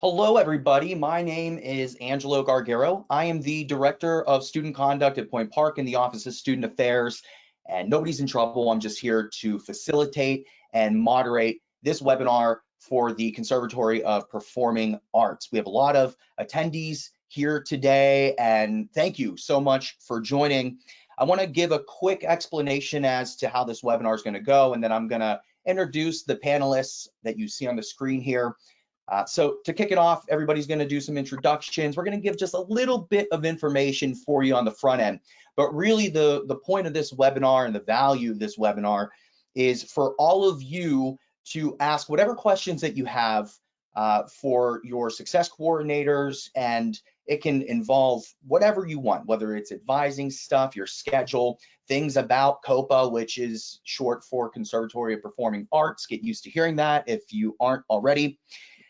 Hello, everybody. My name is Angelo Gargaro. I am the Director of Student Conduct at Point Park in the Office of Student Affairs, and nobody's in trouble. I'm just here to facilitate and moderate this webinar for the Conservatory of Performing Arts. We have a lot of attendees here today, and thank you so much for joining. I want to give a quick explanation as to how this webinar is going to go, and then I'm going to introduce the panelists that you see on the screen here. So to kick it off, everybody's going to do some introductions. We're going to give just a little bit of information for you on the front end. But really the point of this webinar and the value of this webinar is for all of you to ask whatever questions that you have for your success coordinators, and it can involve whatever you want, whether it's advising stuff, your schedule, things about COPA, which is short for Conservatory of Performing Arts. Get used to hearing that if you aren't already.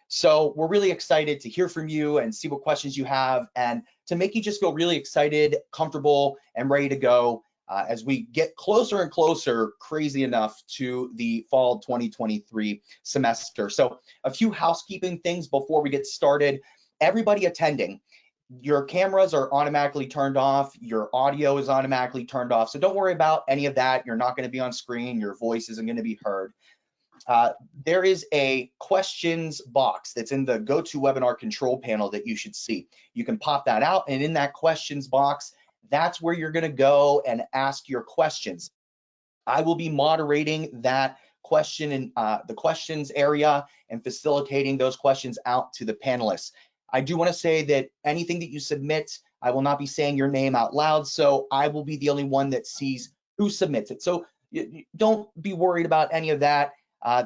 So we're really excited to hear from you and see what questions you have, and to make you just feel really excited, comfortable, and ready to go as we get closer and closer, crazy enough, to the fall 2023 semester. So a few housekeeping things before we get started. Everybody attending, your cameras are automatically turned off, your audio is automatically turned off, so don't worry about any of that. You're not going to be on screen, your voice isn't going to be heard. There is a questions box that's in the GoToWebinar control panel that you should see. You can pop that out, and in that questions box, that's where you're going to go and ask your questions. I will be moderating that question in the questions area and facilitating those questions out to the panelists. I do want to say that anything that you submit, I will not be saying your name out loud, so I will be the only one that sees who submits it. So don't be worried about any of that.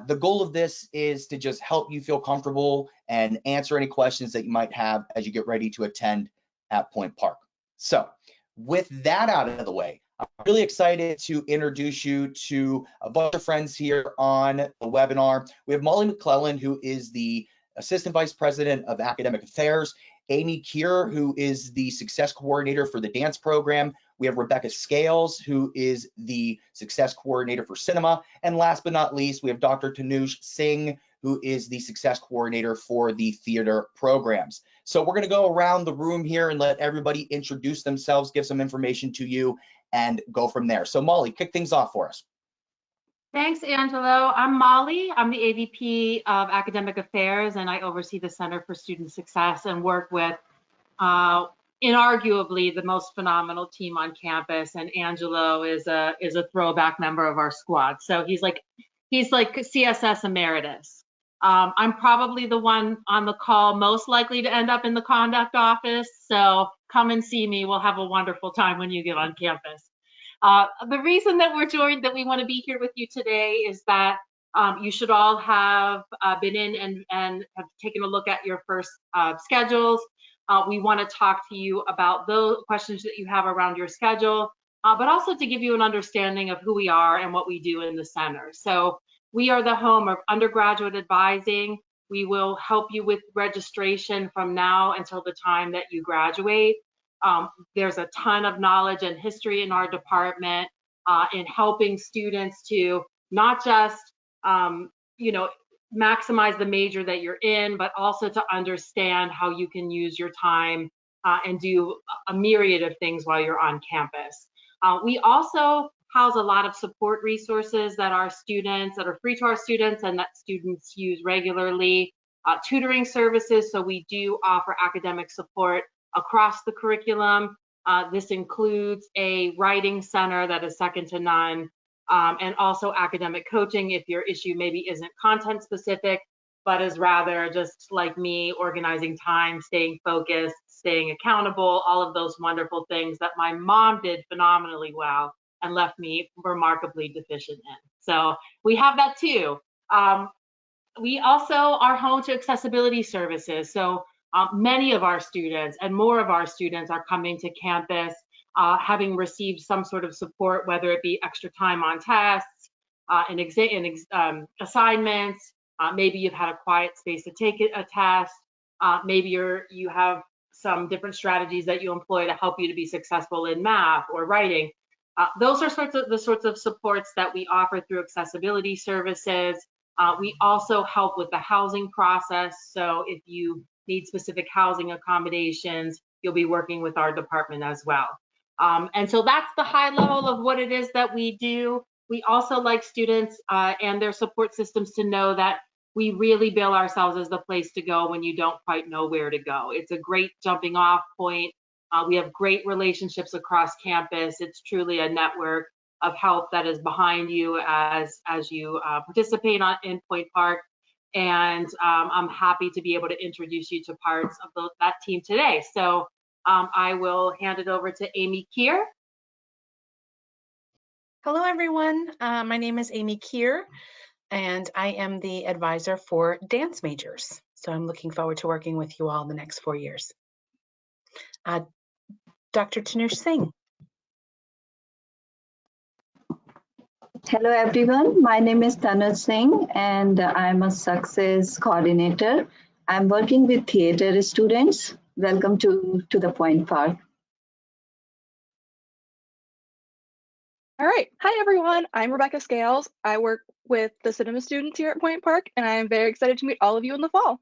The goal of this is to just help you feel comfortable and answer any questions that you might have as you get ready to attend at Point Park. So with that out of the way, I'm really excited to introduce you to a bunch of friends here on the webinar. We have Molly McClelland, who is the Assistant Vice President of Academic Affairs, Amy Kier, who is the Success Coordinator for the dance program. We have Rebecca Scales, who is the Success Coordinator for cinema. And last but not least, we have Dr. Tanuj Singh, who is the Success Coordinator for the theater programs. So we're going to go around the room here and let everybody introduce themselves, give some information to you, and go from there. So Molly, kick things off for us. Thanks, Angelo. I'm Molly. I'm the AVP of Academic Affairs, and I oversee the Center for Student Success and work with inarguably the most phenomenal team on campus. And Angelo is a throwback member of our squad. So he's like CSS emeritus. I'm probably the one on the call most likely to end up in the conduct office. So come and see me. We'll have a wonderful time when you get on campus. The reason that we want to be here with you today is that you should all have been in and have taken a look at your first schedules. We want to talk to you about those questions that you have around your schedule, but also to give you an understanding of who we are and what we do in the center. So we are the home of undergraduate advising. We will help you with registration from now until the time that you graduate. There's a ton of knowledge and history in our department in helping students to not just, maximize the major that you're in, but also to understand how you can use your time and do a myriad of things while you're on campus. We also house a lot of support resources that are free to our students and that students use regularly. Tutoring services, so we do offer academic support across the curriculum. This includes a writing center that is second to none, and also academic coaching if your issue maybe isn't content specific, but is rather just like me, organizing time, staying focused, staying accountable, all of those wonderful things that my mom did phenomenally well and left me remarkably deficient in. So we have that too. We also are home to accessibility services. So many of our students and more of our students are coming to campus having received some sort of support, whether it be extra time on tests, assignments, maybe you've had a quiet space to take a test, maybe you have some different strategies that you employ to help you to be successful in math or writing. Those are the sorts of supports that we offer through accessibility services. We also help with the housing process. So if you need specific housing accommodations, you'll be working with our department as well. And so that's the high level of what it is that we do. We also like students and their support systems to know that we really bill ourselves as the place to go when you don't quite know where to go. It's a great jumping off point. We have great relationships across campus. It's truly a network of help that is behind you as you participate in Point Park. And I'm happy to be able to introduce you to parts of that team today. So I will hand it over to Amy Keir. Hello, everyone. My name is Amy Keir, and I am the advisor for dance majors. So I'm looking forward to working with you all the next 4 years. Dr. Tanush Singh. Hello, everyone. My name is Tanuj Singh, and I'm a success coordinator. I'm working with theater students. Welcome to the Point Park. All right. Hi, everyone. I'm Rebecca Scales. I work with the cinema students here at Point Park, and I am very excited to meet all of you in the fall.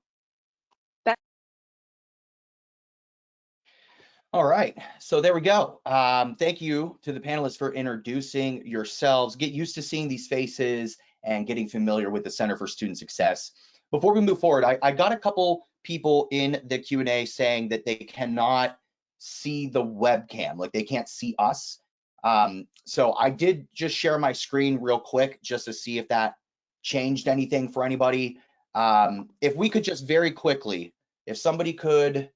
All right, so there we go. Thank you to the panelists for introducing yourselves. Get used to seeing these faces and getting familiar with the Center for Student Success. Before we move forward, I got a couple people in the Q&A saying that they cannot see the webcam, like they can't see us. So I did just share my screen real quick just to see if that changed anything for anybody. If we could just very quickly, if somebody could,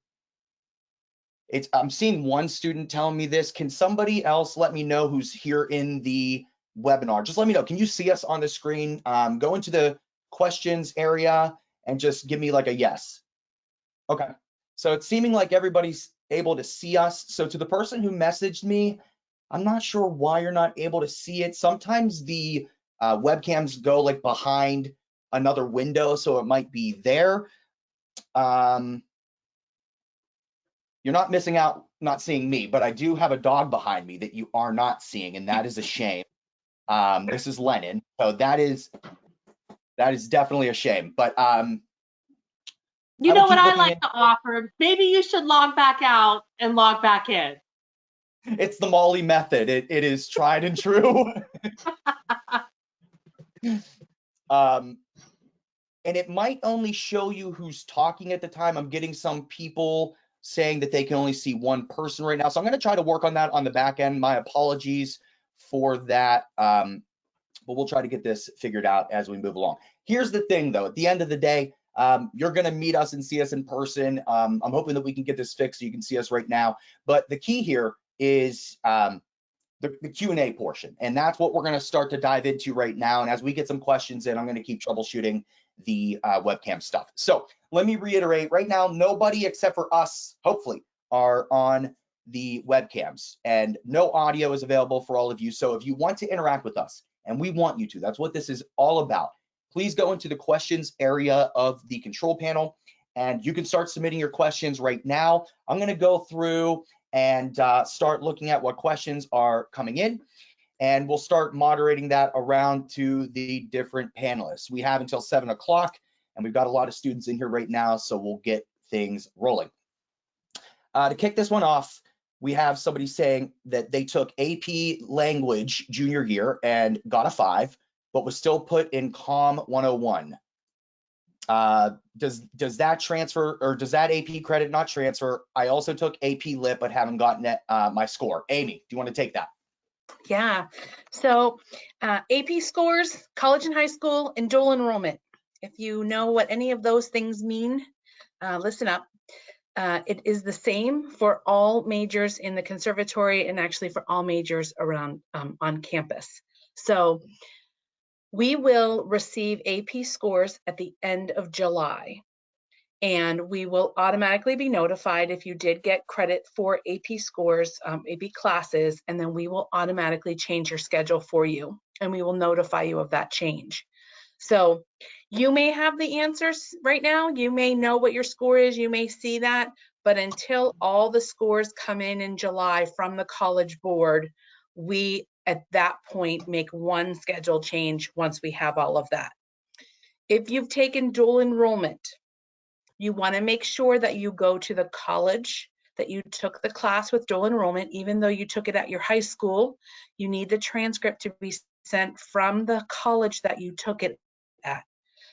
I'm seeing one student telling me this. Can somebody else let me know who's here in the webinar? Just let me know. Can you see us on the screen? Go into the questions area and just give me like a yes. Okay. So it's seeming like everybody's able to see us. So to the person who messaged me, I'm not sure why you're not able to see it. Sometimes the webcams go like behind another window, so it might be there. You're not missing out not seeing me, but I do have a dog behind me that you are not seeing, and that is a shame. This is Lennon, so that is definitely a shame. But you know what I like to offer? Maybe you should log back out and log back in. It's the Molly method. It is tried and true. And it might only show you who's talking at the time. I'm getting some people saying that they can only see one person right now. So I'm going to try to work on that on the back end. My apologies for that. But we'll try to get this figured out as we move along. Here's the thing, though. At the end of the day, you're going to meet us and see us in person. I'm hoping that we can get this fixed so you can see us right now. But the key here is the Q&A portion. And that's what we're going to start to dive into right now. And as we get some questions in, I'm going to keep troubleshooting the webcam stuff. So let me reiterate, right now, nobody except for us, hopefully, are on the webcams, and no audio is available for all of you. So if you want to interact with us, and we want you to, that's what this is all about, please go into the questions area of the control panel, and you can start submitting your questions right now. I'm going to go through and start looking at what questions are coming in. And we'll start moderating that around to the different panelists. We have until 7 o'clock, and we've got a lot of students in here right now, so we'll get things rolling. To kick this one off, we have somebody saying that they took AP Language junior year and got a 5, but was still put in COM 101. Does that transfer, or does that AP credit not transfer? I also took AP Lit, but haven't gotten my score. Amy, do you want to take that? Yeah, so AP scores, college and high school, and dual enrollment. If you know what any of those things mean, listen up. It is the same for all majors in the conservatory and actually for all majors around on campus. So we will receive AP scores at the end of July. And we will automatically be notified if you did get credit for AP scores, AP classes, and then we will automatically change your schedule for you, and we will notify you of that change. So you may have the answers right now, you may know what your score is, you may see that, but until all the scores come in July from the College Board, we at that point make one schedule change once we have all of that. If you've taken dual enrollment, You want to make sure that you go to the college that you took the class with dual enrollment. Even though you took it at your high school, you need the transcript to be sent from the college that you took it at.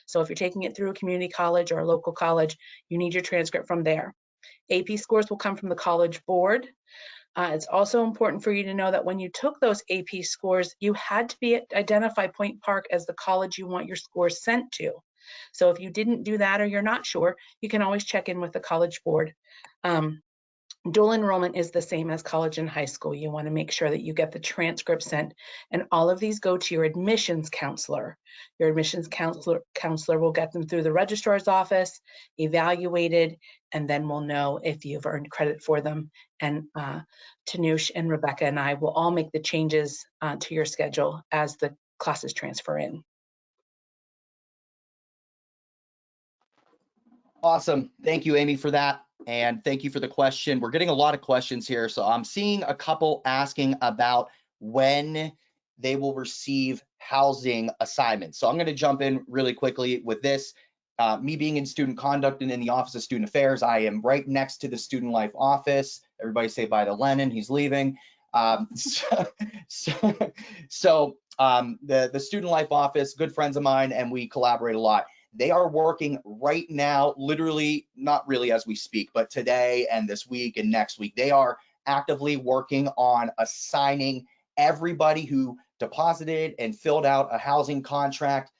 So if you're taking it through a community college or a local college, you need your transcript from there. AP scores will come from the college board. It's also important for you to know that when you took those AP scores, you had to identify Point Park as the college you want your scores sent to. So if you didn't do that or you're not sure, you can always check in with the college board. Dual enrollment is the same as college and high school. You want to make sure that you get the transcript sent, and all of these go to your admissions counselor. Your admissions counselor will get them through the registrar's office, evaluated, and then we'll know if you've earned credit for them. And Tanush and Rebecca and I will all make the changes to your schedule as the classes transfer in. Awesome. Thank you, Amy, for that. And thank you for the question. We're getting a lot of questions here. So I'm seeing a couple asking about when they will receive housing assignments. So I'm going to jump in really quickly with this. Me being in student conduct and in the Office of Student Affairs, I am right next to the Student Life office. Everybody say bye to Lennon. He's leaving. The Student Life office, good friends of mine, and we collaborate a lot. They are working right now, literally, not really as we speak, but today and this week and next week, they are actively working on assigning everybody who deposited and filled out a housing contract.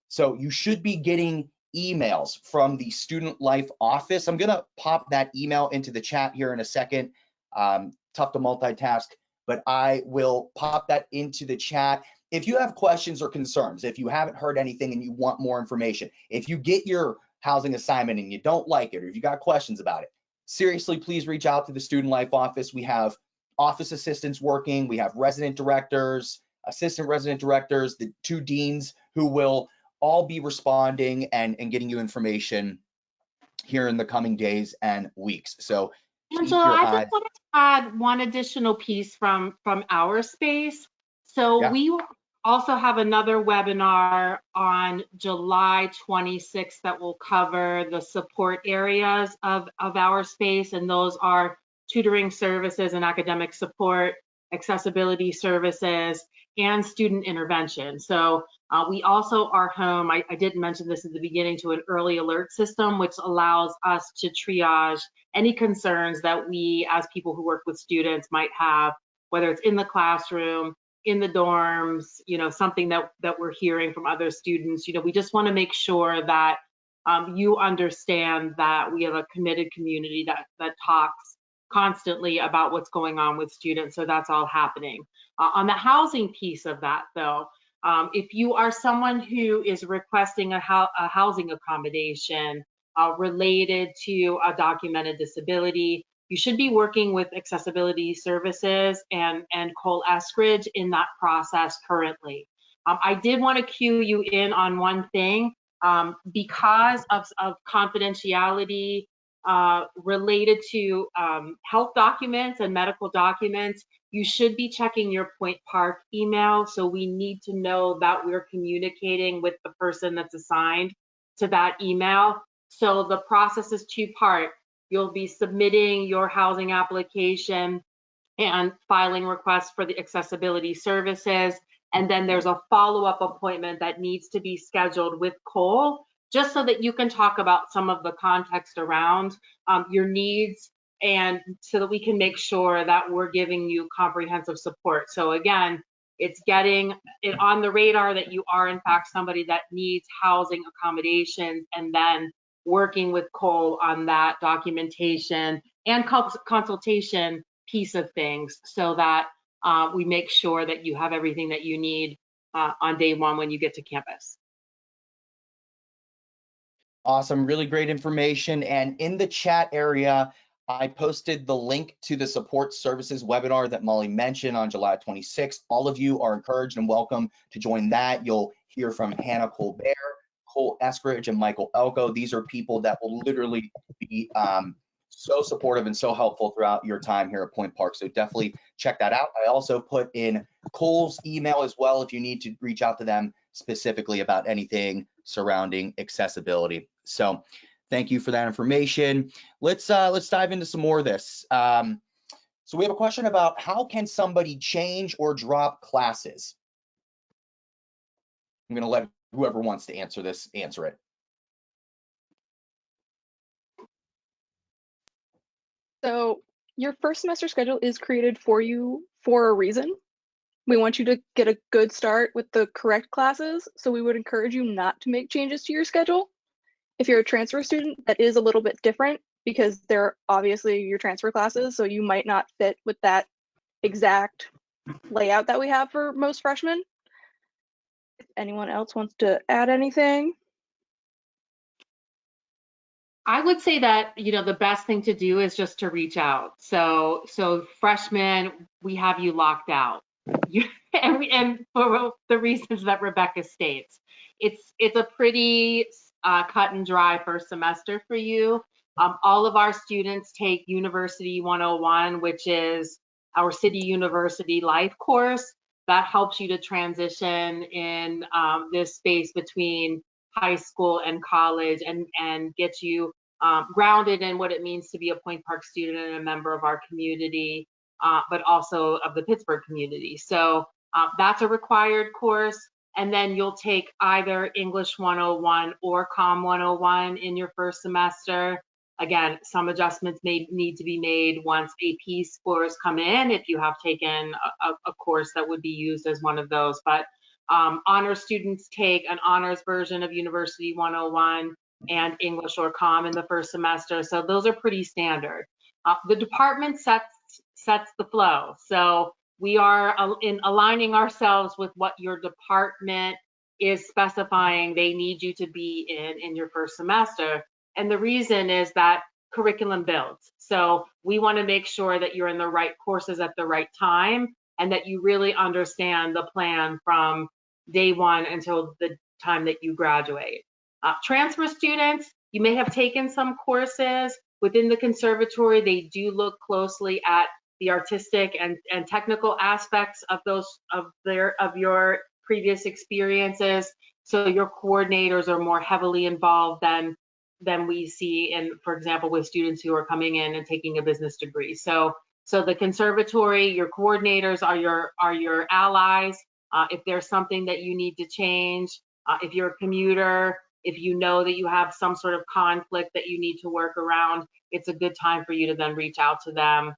So you should be getting emails from the Student Life office. I'm gonna pop that email into the chat here in a second. Tough to multitask, but I will pop that into the chat. If you have questions or concerns, if you haven't heard anything and you want more information, if you get your housing assignment and you don't like it, or if you got questions about it, seriously, please reach out to the Student Life office. We have office assistants working, we have resident directors, assistant resident directors, the 2 deans who will all be responding and getting you information here in the coming days and weeks. So Angelo, I just wanted to add one additional piece from our space. So yeah. We also have another webinar on July 26th that will cover the support areas of our space, and those are tutoring services and academic support, accessibility services, and student intervention. So we also are home, I didn't mention this at the beginning, to an early alert system, which allows us to triage any concerns that we as people who work with students might have, whether it's in the classroom, in the dorms, something that we're hearing from other students. We just want to make sure that you understand that we have a committed community that talks constantly about what's going on with students. So that's all happening. On the housing piece of that, though, if you are someone who is requesting a housing accommodation related to a documented disability, you should be working with accessibility services and Cole Eskridge in that process currently. I did want to cue you in on one thing. Because of confidentiality related to health documents and medical documents, you should be checking your Point Park email. So we need to know that we're communicating with the person that's assigned to that email. So the process is 2-part. You'll be submitting your housing application and filing requests for the accessibility services. And then there's a follow-up appointment that needs to be scheduled with Cole, just so that you can talk about some of the context around your needs, and so that we can make sure that we're giving you comprehensive support. So again, it's getting it on the radar that you are in fact somebody that needs housing accommodations, and then working with Cole on that documentation and consultation piece of things, so that we make sure that you have everything that you need on day 1 when you get to campus. Awesome, really great information. And in the chat area, I posted the link to the support services webinar that Molly mentioned on July 26th. All of you are encouraged and welcome to join that. You'll hear from Hannah Colbert, Cole Eskridge, and Michael Elko. These are people that will literally be so supportive and so helpful throughout your time here at Point Park. So definitely check that out. I also put in Cole's email as well if you need to reach out to them specifically about anything surrounding accessibility. So Thank you for that information. Let's dive into some more of this. So we have a question about how can somebody change or drop classes? I'm going to let whoever wants to answer this answer it. So your first semester schedule is created for you for a reason. We want you to get a good start with the correct classes, so we would encourage you not to make changes to your schedule. If you're a transfer student, that is a little bit different because they're obviously your transfer classes, so you might not fit with that exact layout that we have for most freshmen. If anyone else wants to add anything. I would say that, the best thing to do is just to reach out. So freshmen, we have you locked out. And for the reasons that Rebecca states, it's a pretty cut and dry first semester for you. All of our students take University 101, which is our City University Life course that helps you to transition in this space between high school and college and get you grounded in what it means to be a Point Park student and a member of our community, but also of the Pittsburgh community. So that's a required course. And then you'll take either English 101 or Comm 101 in your first semester. Again, some adjustments may need to be made once AP scores come in if you have taken a course that would be used as one of those. But honors students take an honors version of University 101 and English or Comm in the first semester. So those are pretty standard. The department sets the flow. So we are in aligning ourselves with what your department is specifying they need you to be in your first semester. And the reason is that curriculum builds. So we want to make sure that you're in the right courses at the right time and that you really understand the plan from day one until the time that you graduate. Transfer students, you may have taken some courses within the conservatory. They do look closely at the artistic and technical aspects of your previous experiences. So your coordinators are more heavily involved than we see in, for example, with students who are coming in and taking a business degree. So the conservatory, your coordinators are your allies. If there's something that you need to change, if you're a commuter, if you know that you have some sort of conflict that you need to work around, it's a good time for you to then reach out to them.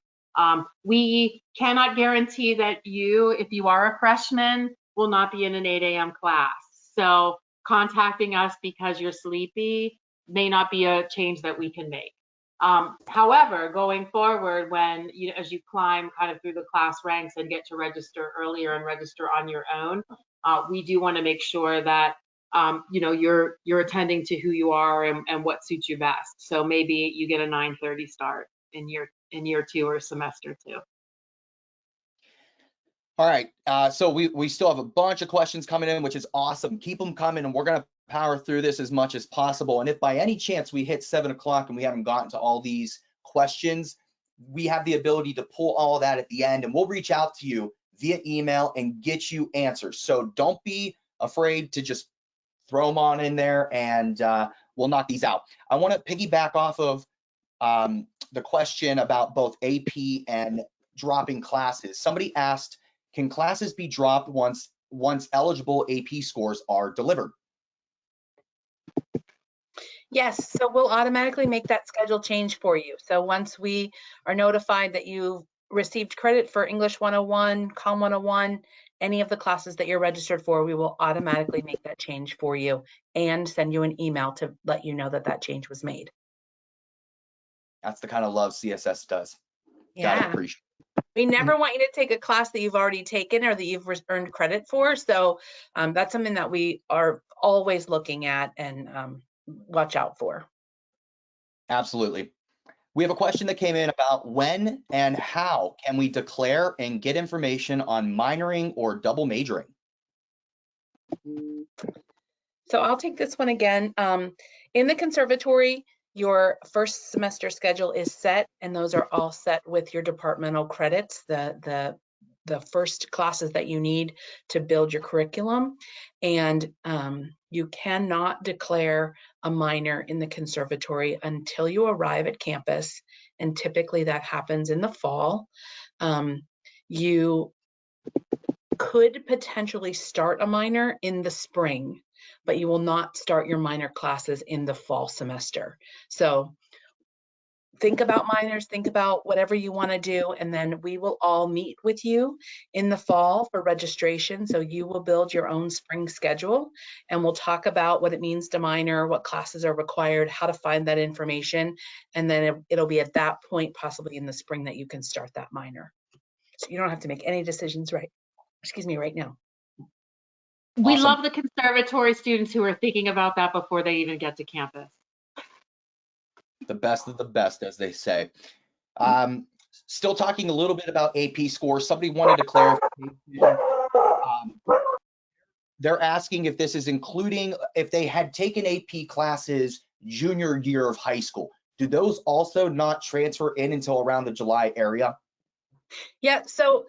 We cannot guarantee that if you are a freshman, will not be in an 8 a.m. class. So contacting us because you're sleepy may not be a change that we can make. However, going forward, when as you climb kind of through the class ranks and get to register earlier and register on your own, we do want to make sure that you're attending to who you are and what suits you best. So maybe you get a 9:30 start in year 2 or semester 2. All right, so we still have a bunch of questions coming in, which is awesome. Keep them coming, and we're going to power through this as much as possible. And if by any chance we hit 7 o'clock and we haven't gotten to all these questions, we have the ability to pull all of that at the end, and we'll reach out to you via email and get you answers. So don't be afraid to just throw them on in there, and we'll knock these out. I want to piggyback off of the question about both AP and dropping classes. Somebody asked, can classes be dropped once eligible AP scores are delivered? Yes, so we'll automatically make that schedule change for you. So once we are notified that you've received credit for English 101, Comm 101, any of the classes that you're registered for, we will automatically make that change for you and send you an email to let you know that that change was made. That's the kind of love CSS does. Yeah. Gotta appreciate. We never want you to take a class that you've already taken or that you've earned credit for. So that's something that we are always looking at and watch out for. Absolutely. We have a question that came in about when and how can we declare and get information on minoring or double majoring? So I'll take this one again. In the conservatory, your first semester schedule is set, and those are all set with your departmental credits, the the first classes that you need to build your curriculum. And you cannot declare a minor in the conservatory until you arrive at campus. And typically that happens in the fall. You could potentially start a minor in the spring, but you will not start your minor classes in the fall semester. So think about minors, think about whatever you want to do, and then we will all meet with you in the fall for registration. So you will build your own spring schedule, and we'll talk about what it means to minor, what classes are required, how to find that information, and then it'll be at that point, possibly in the spring, that you can start that minor. So you don't have to make any decisions right now. We Awesome. love the conservatory students who are thinking about that before they even get to campus. The best of the best, as they say. Still talking a little bit about AP scores. Somebody wanted to clarify. They're asking if this is including, if they had taken AP classes junior year of high school, do those also not transfer in until around the July area? Yeah, so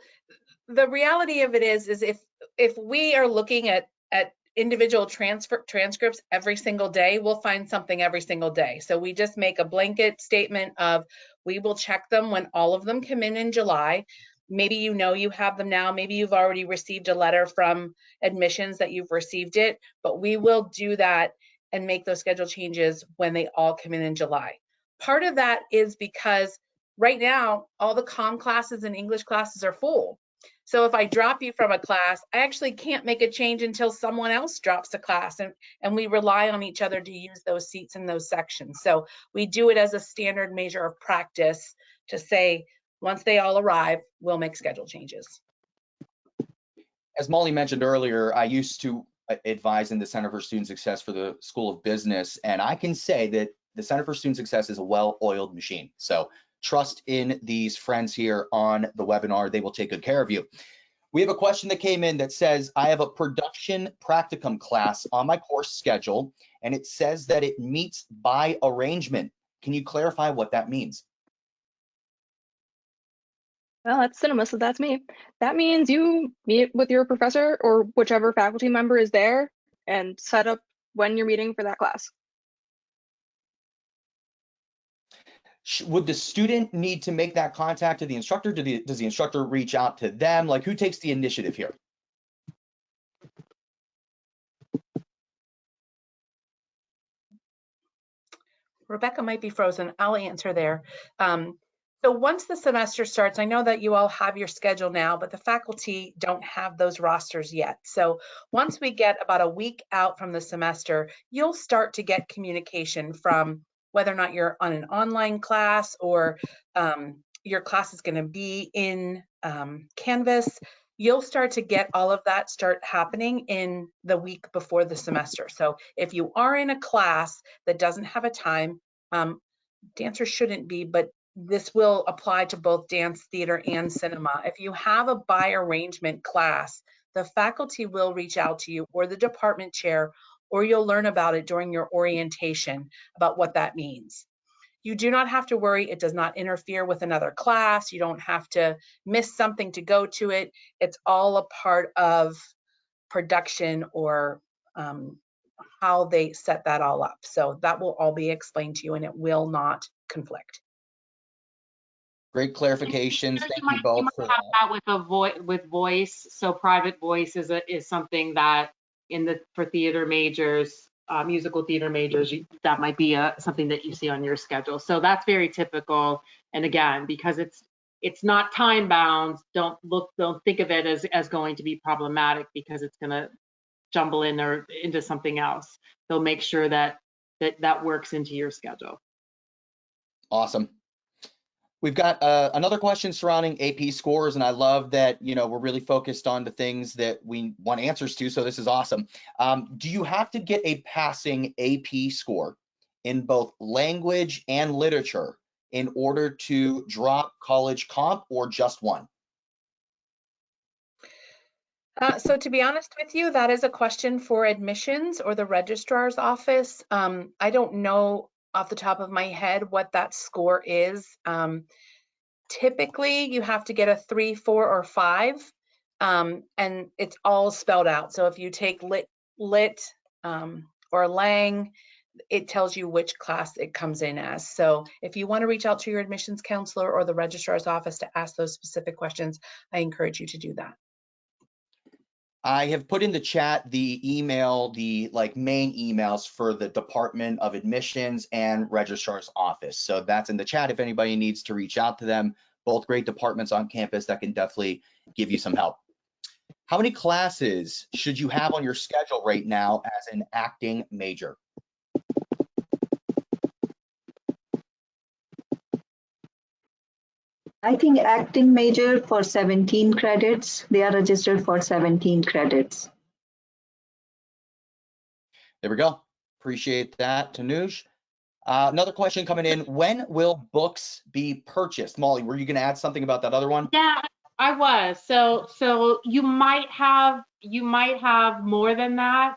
the reality of it is if we are looking at individual transcripts every single day, we'll find something every single day. So we just make a blanket statement of, we will check them when all of them come in July. Maybe you know you have them now, maybe you've already received a letter from admissions that you've received it, but we will do that and make those schedule changes when they all come in July. Part of that is because right now, all the comm classes and English classes are full. So if I drop you from a class, I actually can't make a change until someone else drops a class, and we rely on each other to use those seats in those sections. So we do it as a standard measure of practice to say, once they all arrive, we'll make schedule changes. As Molly mentioned earlier, I used to advise in the Center for Student Success for the School of Business, and I can say that the Center for Student Success is a well-oiled machine. So trust in these friends here on the webinar. They will take good care of you. We have a question that came in that says, I have a production practicum class on my course schedule, and it says that it meets by arrangement. Can you clarify what that means? Well, that's cinema, so that's me. That means you meet with your professor or whichever faculty member is there and set up when you're meeting for that class. Would the student need to make that contact to the instructor? Does the instructor reach out to them? Like, who takes the initiative here? Rebecca might be frozen. I'll answer there. So once the semester starts, I know that you all have your schedule now, but the faculty don't have those rosters yet. So once we get about a week out from the semester, you'll start to get communication from whether or not you're on an online class or your class is going to be in Canvas. You'll start to get all of that start happening in the week before the semester. So if you are in a class that doesn't have a time, dancers shouldn't be, but this will apply to both dance, theater, and cinema. If you have a by arrangement class, the faculty will reach out to you or the department chair, or you'll learn about it during your orientation about what that means. You do not have to worry. It does not interfere with another class. You don't have to miss something to go to it. It's all a part of production or how they set that all up. So that will all be explained to you and it will not conflict. Great clarifications. Thank you both for have that with voice. So private voice is something that for theater majors, musical theater majors, that might be something that you see on your schedule. So that's very typical. And again, because it's not time bound, don't think of it as going to be problematic because it's going to jumble in or into something else. So make sure that works into your schedule. Awesome. We've got another question surrounding AP scores, and I love that, we're really focused on the things that we want answers to, so this is awesome. Do you have to get a passing AP score in both language and literature in order to drop college comp, or just one? So to be honest with you, that is a question for admissions or the registrar's office. I don't know off the top of my head what that score is. Typically, you have to get a 3, 4, or 5, and it's all spelled out. So if you take lit or Lang, it tells you which class it comes in as. So if you want to reach out to your admissions counselor or the registrar's office to ask those specific questions, I encourage you to do that. I have put in the chat the email, the main emails for the Department of Admissions and Registrar's Office. So that's in the chat if anybody needs to reach out to them. Both great departments on campus that can definitely give you some help. How many classes should you have on your schedule right now as an acting major? I think acting major for 17 credits. They are registered for 17 credits. There we go. Appreciate that, Tanuj. Another question coming in. When will books be purchased? Molly, were you going to add something about that other one? Yeah, I was. So you might have more than that.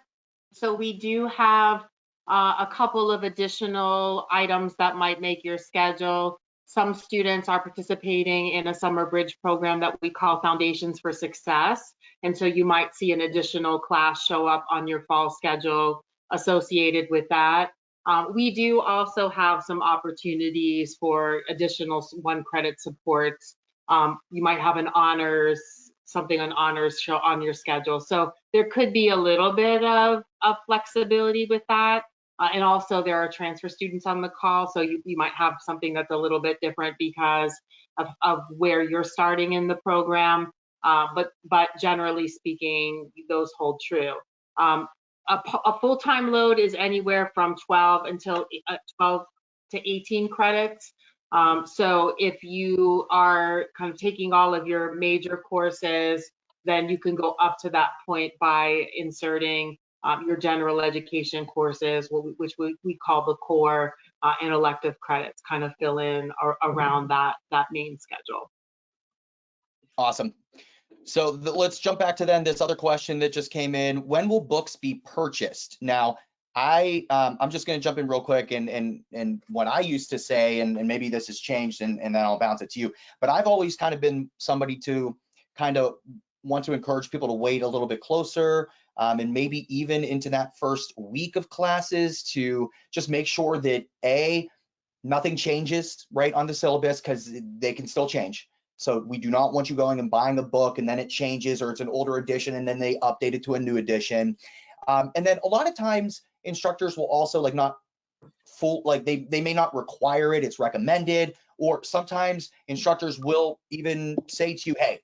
So we do have a couple of additional items that might make your schedule. Some students are participating in a summer bridge program that we call Foundations for Success. And so you might see an additional class show up on your fall schedule associated with that. We do also have some opportunities for additional 1 credit supports. You might have something on honors show on your schedule. So there could be a little bit of flexibility with that. And also there are transfer students on the call. So you might have something that's a little bit different because of where you're starting in the program. But generally speaking, those hold true. A full-time load is anywhere from 12 to 18 credits. So if you are kind of taking all of your major courses, then you can go up to that point by inserting your general education courses, which we call the core, and elective credits kind of fill in around that main schedule. Awesome. So let's jump back to then this other question that just came in. When will books be purchased? Now, I'm just going to jump in real quick and what I used to say, and maybe this has changed, and then I'll bounce it to you. But I've always kind of been somebody to kind of want to encourage people to wait a little bit closer, and maybe even into that first week of classes to just make sure that nothing changes right on the syllabus, because they can still change. So we do not want you going and buying a book and then it changes, or it's an older edition and then they update it to a new edition. And then a lot of times instructors will also not they may not require it, it's recommended, or sometimes instructors will even say to you, hey,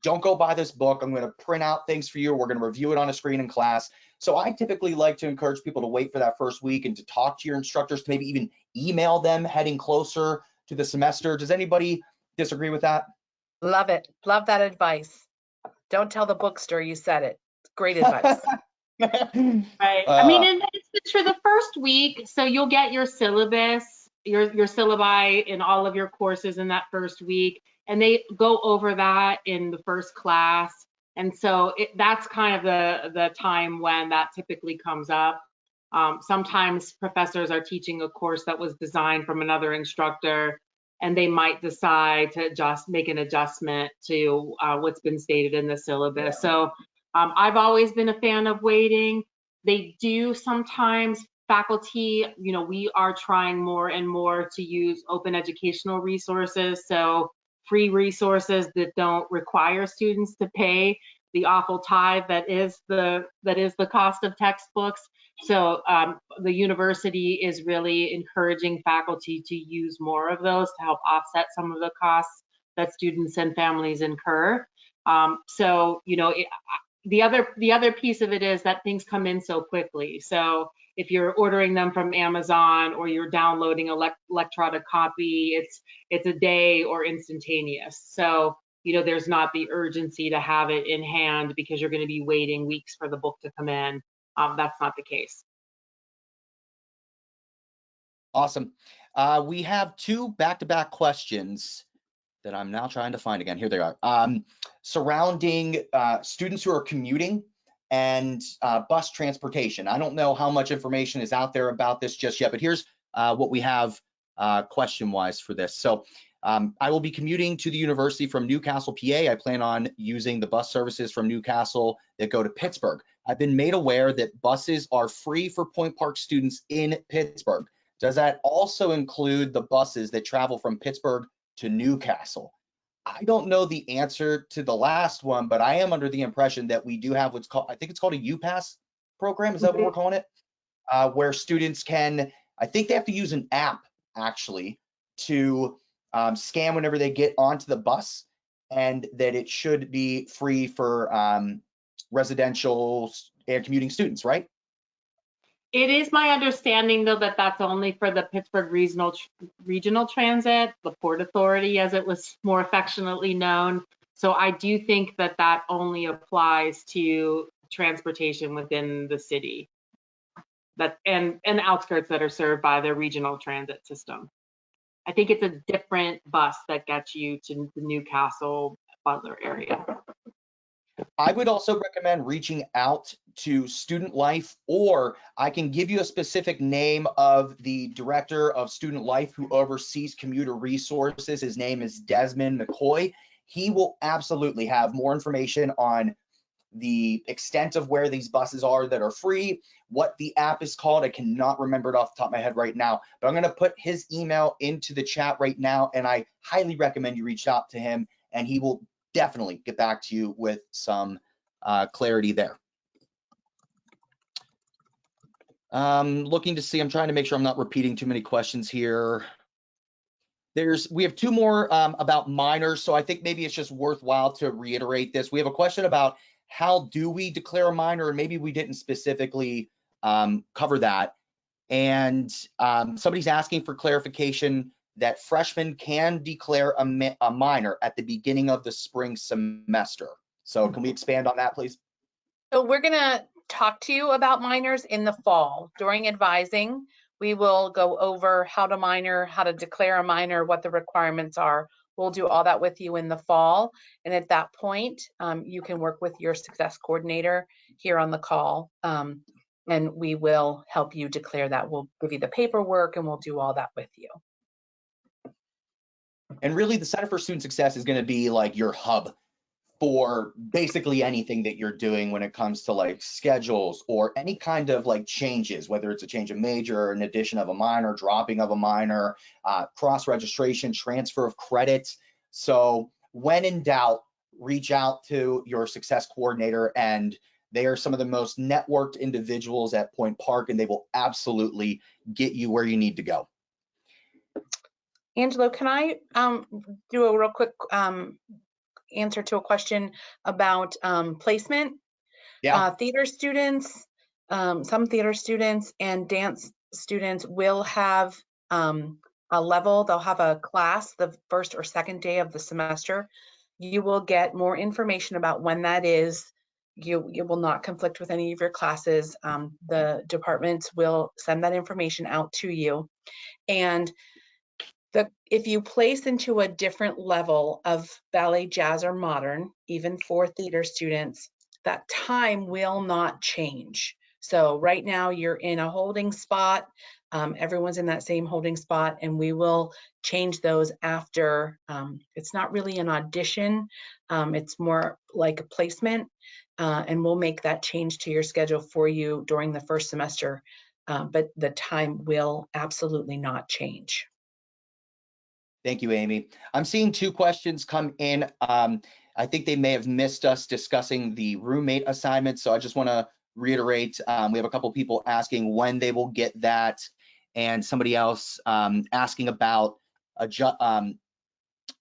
don't go buy this book. I'm going to print out things for you. We're going to review it on a screen in class. So I typically like to encourage people to wait for that first week and to talk to your instructors, to maybe even email them heading closer to the semester. Does anybody disagree with that? Love it. Love that advice. Don't tell the bookstore you said it. Great advice. Right. I mean, and it's for the first week, so you'll get your syllabus, your syllabi in all of your courses in that first week, and they go over that in the first class. And so that's kind of the time when that typically comes up. Sometimes professors are teaching a course that was designed from another instructor, and they might decide to make an adjustment to what's been stated in the syllabus. So I've always been a fan of waiting. They do sometimes, faculty, we are trying more and more to use open educational resources. So free resources that don't require students to pay the awful tithe that is the cost of textbooks. So the university is really encouraging faculty to use more of those to help offset some of the costs that students and families incur. So the other piece of it is that things come in so quickly. So if you're ordering them from Amazon or you're downloading electronic copy, it's a day or instantaneous. So there's not the urgency to have it in hand because you're going to be waiting weeks for the book to come in. That's not the case. Awesome. We have 2 back-to-back questions that I'm now trying to find again. Here they are. Surrounding students who are commuting and bus transportation. I don't know how much information is out there about this just yet, but here's what we have question-wise for this. So I will be commuting to the university from Newcastle, PA. I plan on using the bus services from Newcastle that go to Pittsburgh. I've been made aware that buses are free for Point Park students in Pittsburgh. Does that also include the buses that travel from Pittsburgh to Newcastle? I don't know the answer to the last one, but I am under the impression that we do have what's called, I think it's called a UPass program. Is that what we're calling it? Where students can, I think they have to use an app actually to scan whenever they get onto the bus, and that it should be free for residential and commuting students, right? It is my understanding, though, that that's only for the Pittsburgh Regional Transit, the Port Authority, as it was more affectionately known. So I do think that that only applies to transportation within the city, and outskirts that are served by the regional transit system. I think it's a different bus that gets you to the Newcastle Butler area. I would also recommend reaching out to Student Life, or I can give you a specific name of the director of Student Life who oversees commuter resources. His name is Desmond McCoy. He will absolutely have more information on the extent of where these buses are that are free, what the app is called. I cannot remember it off the top of my head right now, but I'm going to put his email into the chat right now, and I highly recommend you reach out to him, and he will definitely get back to you with some clarity there. Looking to see, I'm trying to make sure I'm not repeating too many questions here. We have two more about minors, so I think maybe it's just worthwhile to reiterate this. We have a question about how do we declare a minor, and maybe we didn't specifically cover that. And somebody's asking for clarification that freshmen can declare a minor at the beginning of the spring semester. So can we expand on that, please? So we're going to talk to you about minors in the fall. During advising, we will go over how to minor, how to declare a minor, what the requirements are. We'll do all that with you in the fall. And at that point, you can work with your success coordinator here on the call, and we will help you declare that. We'll give you the paperwork and we'll do all that with you. And really, the Center for Student Success is going to be like your hub for basically anything that you're doing when it comes to like schedules or any kind of like changes, whether it's a change of major or an addition of a minor, dropping of a minor, cross registration, transfer of credits. So when in doubt, reach out to your success coordinator, and they are some of the most networked individuals at Point Park, and they will absolutely get you where you need to go. Angelo, can I do a real quick answer to a question about placement? Yeah. Theater students, some theater students and dance students will have a level, they'll have a class the first or second day of the semester. You will get more information about when that is. You will not conflict with any of your classes. The departments will send that information out to you. And if you place into a different level of ballet, jazz, or modern, even for theater students, that time will not change. So right now you're in a holding spot. Everyone's in that same holding spot, and we will change those after. It's not really an audition. It's more like a placement, and we'll make that change to your schedule for you during the first semester, but the time will absolutely not change. Thank you, Amy. I'm seeing two questions come in. I think they may have missed us discussing the roommate assignment, so I just want to reiterate. We have a couple people asking when they will get that, and somebody else asking about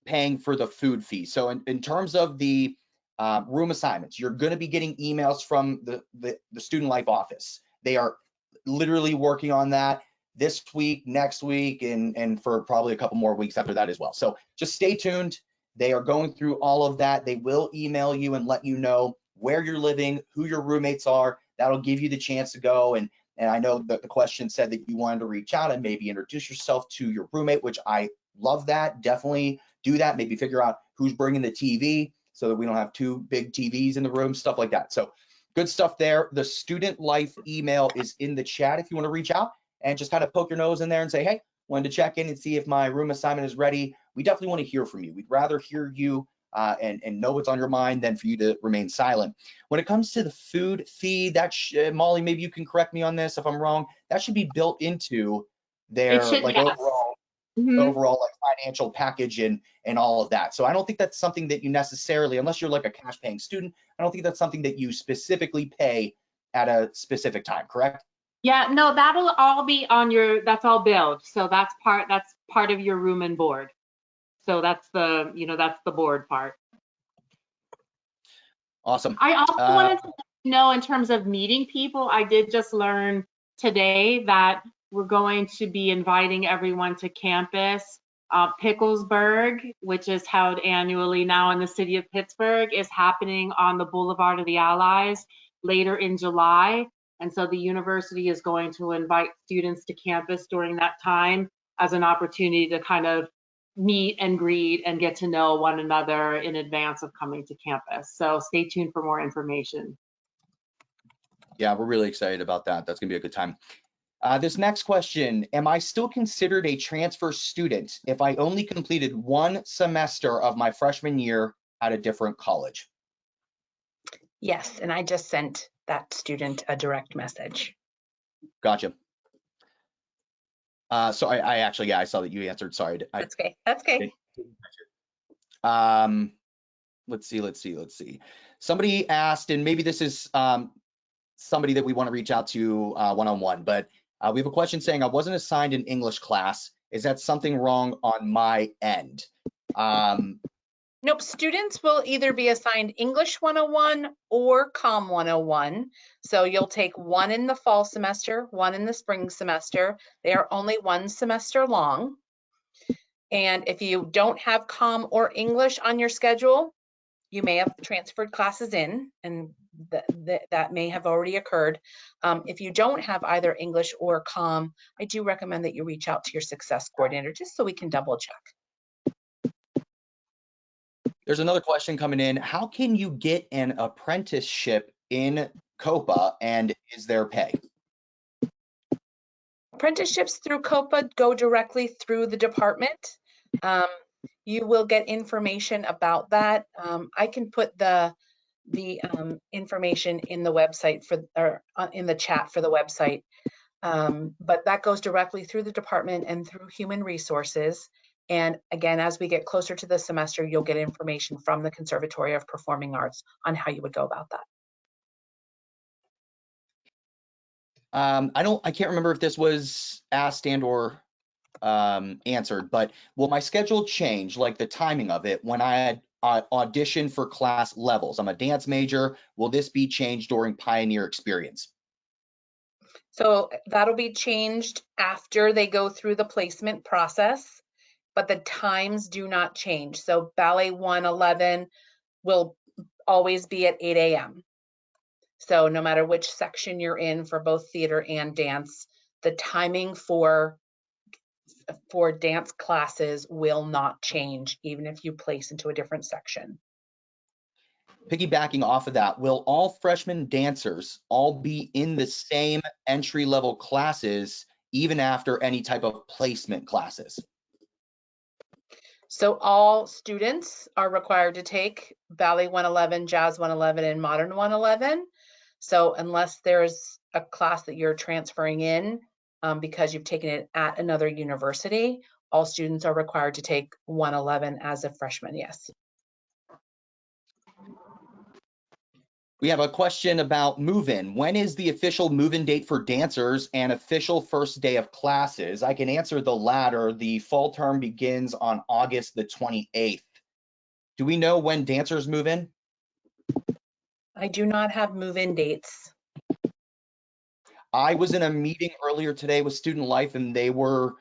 paying for the food fee. So in terms of the room assignments, you're going to be getting emails from the Student Life office. They are literally working on that this week, next week, and for probably a couple more weeks after that as well. So just stay tuned. They are going through all of that. They will email you and let you know where you're living, who your roommates are. That'll give you the chance to go. And I know that the question said that you wanted to reach out and maybe introduce yourself to your roommate, which I love that. Definitely do that. Maybe figure out who's bringing the TV so that we don't have two big TVs in the room, stuff like that. So good stuff there. The Student Life email is in the chat if you want to reach out and just kind of poke your nose in there and say, hey, wanted to check in and see if my room assignment is ready. we definitely want to hear from you. We'd rather hear you and know what's on your mind than for you to remain silent. When it comes to the food fee, that Molly, maybe you can correct me on this if I'm wrong, that should be built into their like yes. overall like financial package and all of that. So I don't think that's something that you necessarily, unless you're like a cash paying student, I don't think that's something that you specifically pay at a specific time, correct? Yeah, no, that'll all be on your, that's all billed. So that's part of your room and board. So that's the, that's the board part. Awesome. I also wanted to know, in terms of meeting people, I did just learn today that we're going to be inviting everyone to campus. Picklesburg, which is held annually now in the city of Pittsburgh, is happening on the Boulevard of the Allies later in July. And so the university is going to invite students to campus during that time as an opportunity to kind of meet and greet and get to know one another in advance of coming to campus. So stay tuned for more information. Yeah, we're really excited about that. That's gonna be a good time. This next question, am I still considered a transfer student if I only completed one semester of my freshman year at a different college? Yes, and I just sent that student a direct message. Gotcha. So I actually, yeah, I saw that you answered. Sorry. That's okay. That's okay. Let's see. Somebody asked, and maybe this is somebody that we want to reach out to one-on-one, but we have a question saying, I wasn't assigned an English class. Is that something wrong on my end? Nope, students will either be assigned English 101 or COM 101. So you'll take one in the fall semester, one in the spring semester. They are only one semester long. And if you don't have COM or English on your schedule, you may have transferred classes in, and that may have already occurred. If you don't have either English or COM, I do recommend that you reach out to your success coordinator just so we can double check. There's another question coming in. How can you get an apprenticeship in COPA, and is there pay? Apprenticeships through COPA go directly through the department. You will get information about that. I can put the information in the website or in the chat for the website, but that goes directly through the department and through human resources. And again, as we get closer to the semester, you'll get information from the Conservatory of Performing Arts on how you would go about that. I can't remember if this was asked and or answered, but will my schedule change, like the timing of it, when I audition for class levels? I'm a dance major. Will this be changed during Pioneer Experience? So that'll be changed after they go through the placement process, but the times do not change. So Ballet 111 will always be at 8 a.m. So no matter which section you're in for both theater and dance, the timing for dance classes will not change, even if you place into a different section. Piggybacking off of that, will all freshman dancers all be in the same entry-level classes, even after any type of placement classes? So all students are required to take Ballet 111, Jazz 111, and Modern 111. So unless there's a class that you're transferring in because you've taken it at another university, all students are required to take 111 as a freshman, yes. We have a question about MoveIn. When is the official MoveIn date for dancers and official first day of classes? I can answer the latter. The fall term begins on August the 28th. Do we know when dancers move in? I do not have move-in dates. I was in a meeting earlier today with Student Life and they were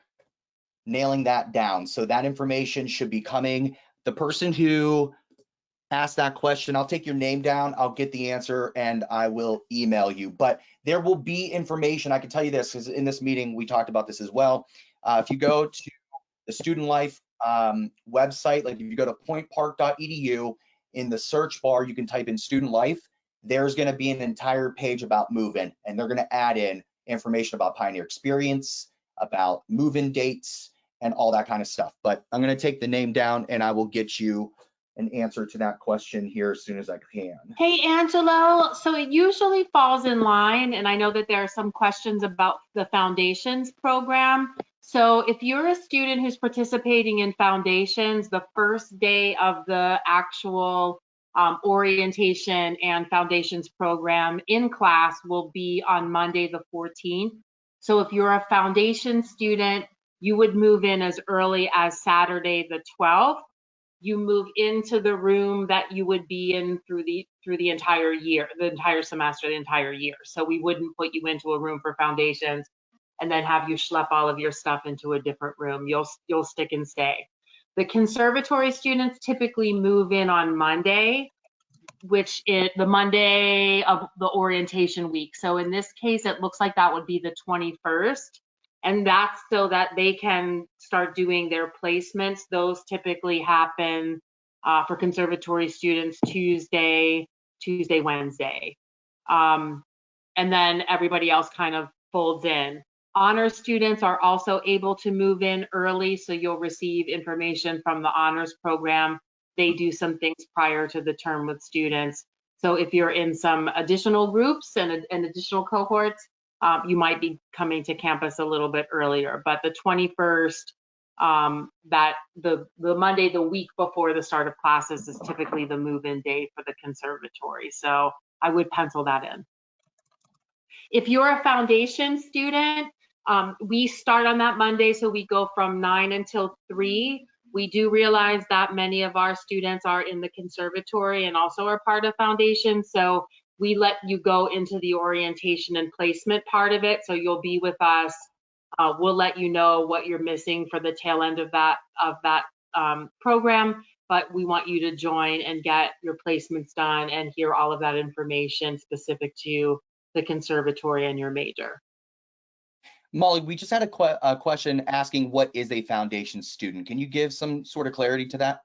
nailing that down. So that information should be coming. The person who asked that question, I'll take your name down, I'll get the answer, and I will email you. But there will be information. I can tell you this, because in this meeting, we talked about this as well. If you go to the Student Life website, like if you go to pointpark.edu, in the search bar, you can type in Student Life. There's going to be an entire page about move-in, and they're going to add in information about Pioneer Experience, about move-in dates, and all that kind of stuff. But I'm going to take the name down and I will get you an answer to that question here as soon as I can. Hey, Angelo, so it usually falls in line, and I know that there are some questions about the Foundations program. So if you're a student who's participating in Foundations, the first day of the actual orientation and Foundations program in class will be on Monday the 14th. So if you're a Foundation student, you would move in as early as Saturday the 12th. You move into the room that you would be in through the entire year, the entire semester, the entire year. So we wouldn't put you into a room for Foundations and then have you schlep all of your stuff into a different room. You'll stick and stay. The conservatory students typically move in on Monday, which is the Monday of the orientation week. So in this case, it looks like that would be the 21st. And that's so that they can start doing their placements. Those typically happen for conservatory students Tuesday, Wednesday. And then everybody else kind of folds in. Honors students are also able to move in early, so you'll receive information from the honors program. They do some things prior to the term with students. So if you're in some additional groups and additional cohorts, you might be coming to campus a little bit earlier, but the 21st, that the Monday, the week before the start of classes, is typically the move-in day for the conservatory. So I would pencil that in. If you're a Foundation student, we start on that Monday, so we go from 9 until 3. We do realize that many of our students are in the conservatory and also are part of Foundation, so we let you go into the orientation and placement part of it. So you'll be with us. We'll let you know what you're missing for the tail end of that program, but we want you to join and get your placements done and hear all of that information specific to the conservatory and your major. Molly, we just had a question asking what is a Foundation student? Can you give some sort of clarity to that?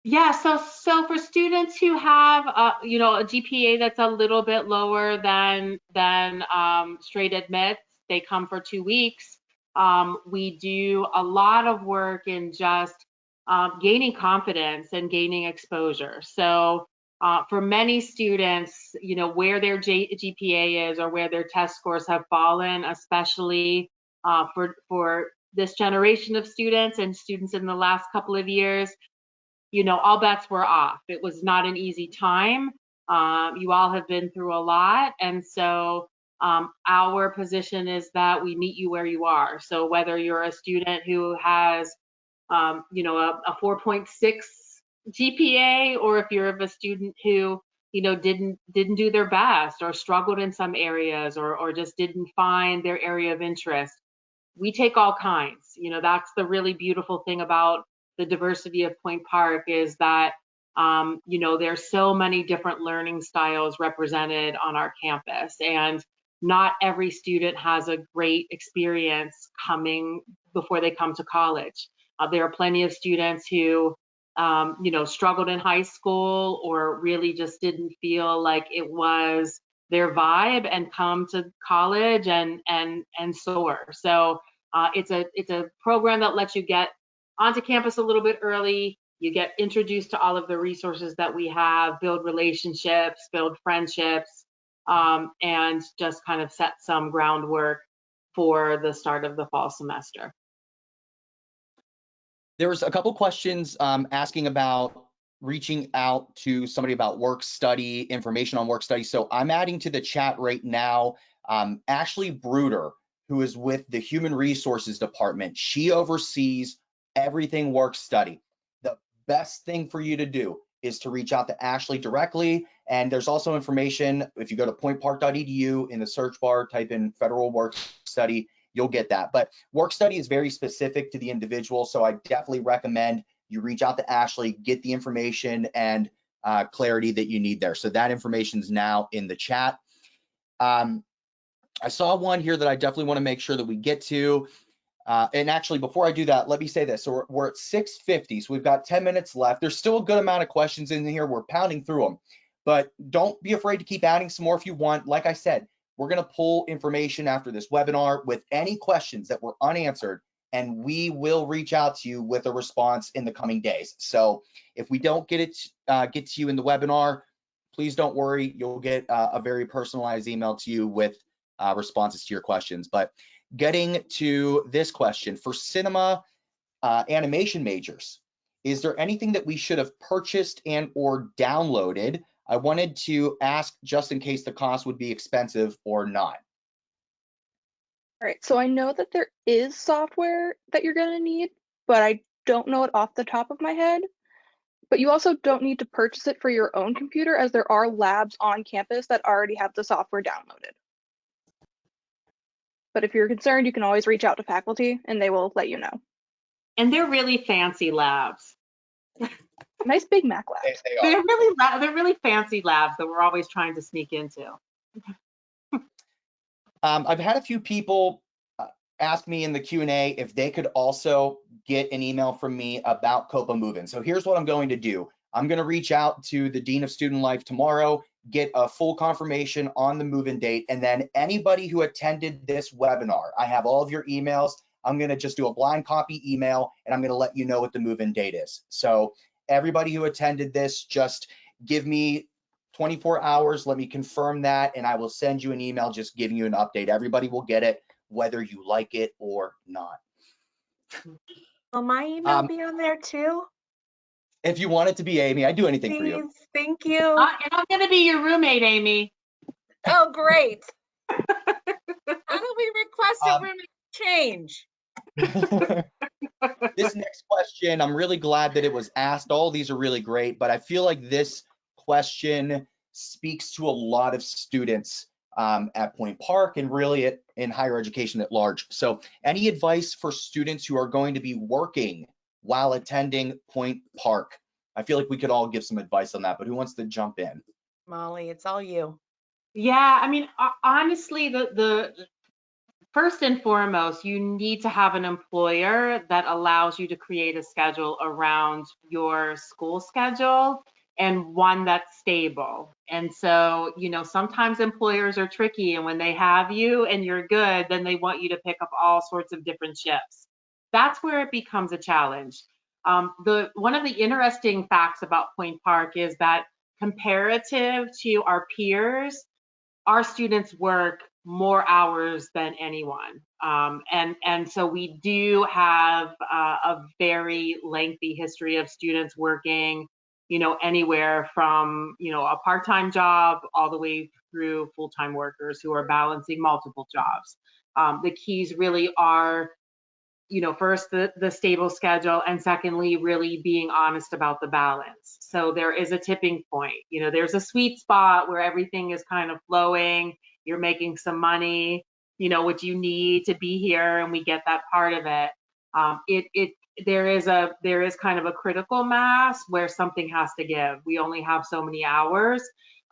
Yeah, so for students who have a GPA that's a little bit lower than straight admits, they come for 2 weeks. We do a lot of work in just gaining confidence and gaining exposure. So for many students, where their GPA is or where their test scores have fallen, especially for this generation of students and students in the last couple of years, all bets were off. It was not an easy time. You all have been through a lot. And so our position is that we meet you where you are. So whether you're a student who has, a 4.6 GPA, or if you're a student who, didn't do their best or struggled in some areas or just didn't find their area of interest, we take all kinds. That's the really beautiful thing about the diversity of Point Park, is that there's so many different learning styles represented on our campus, and not every student has a great experience coming before they come to college. There are plenty of students who struggled in high school or really just didn't feel like it was their vibe and come to college and soar. So it's a program that lets you get onto campus a little bit early. You get introduced to all of the resources that we have, build relationships, build friendships, and just kind of set some groundwork for the start of the fall semester. There was a couple questions asking about reaching out to somebody about work study, information on work study. So I'm adding to the chat right now, Ashley Bruder, who is with the Human Resources Department. She oversees everything work study. The best thing for you to do is to reach out to Ashley directly. And there's also information, if you go to pointpark.edu, in the search bar, type in federal work study, you'll get that. But work study is very specific to the individual, so I definitely recommend you reach out to Ashley, get the information and clarity that you need there. So that information is now in the chat. I saw one here that I definitely want to make sure that we get to. And actually, before I do that, let me say this. So we're at 6:50, so we've got 10 minutes left. There's still a good amount of questions in here. We're pounding through them. But don't be afraid to keep adding some more if you want. Like I said, we're going to pull information after this webinar with any questions that were unanswered. and we will reach out to you with a response in the coming days. So if we don't get to you in the webinar, please don't worry. You'll get a very personalized email to you with responses to your questions. But getting to this question, for cinema animation majors, is there anything that we should have purchased and or downloaded? I wanted to ask just in case the cost would be expensive or not. All right, so I know that there is software that you're going to need, but I don't know it off the top of my head. But you also don't need to purchase it for your own computer, as there are labs on campus that already have the software downloaded. But if you're concerned, you can always reach out to faculty and they will let you know. And they're really fancy labs. Nice Big Mac labs. They are. They're really fancy labs that we're always trying to sneak into. I've had a few people ask me in the Q&A if they could also get an email from me about COPA MoveIn. So here's what I'm going to do. I'm going to reach out to the Dean of Student Life tomorrow, get a full confirmation on the move-in date, and then anybody who attended this webinar, I have all of your emails. I'm going to just do a blind copy email, and I'm going to let you know what the move-in date is. So everybody who attended this, just give me 24 hours, let me confirm that, and I will send you an email just giving you an update. Everybody will get it, whether you like it or not. Will my email be on there too? If you want it to be Amy, I'd do anything for you. Please, thank you. And I'm going to be your roommate, Amy. Oh, great. How do we request a roommate change? This next question, I'm really glad that it was asked. All these are really great, but I feel like this question speaks to a lot of students at Point Park and really in higher education at large. So any advice for students who are going to be working while attending Point Park? I feel like we could all give some advice on that, but who wants to jump in? Molly, it's all you. Yeah, I mean, honestly, the first and foremost, you need to have an employer that allows you to create a schedule around your school schedule and one that's stable. And so, you know, sometimes employers are tricky, and when they have you and you're good, then they want you to pick up all sorts of different shifts. That's where it becomes a challenge. One of the interesting facts about Point Park is that comparative to our peers, our students work more hours than anyone. And so we do have a very lengthy history of students working, you know, anywhere from, you know, a part-time job all the way through full-time workers who are balancing multiple jobs. The keys really are, you know, first the stable schedule, and secondly, really being honest about the balance. So there is a tipping point, you know, there's a sweet spot where everything is kind of flowing, you're making some money, you know, what you need to be here, and we get that part of it. There is kind of a critical mass where something has to give. We only have so many hours,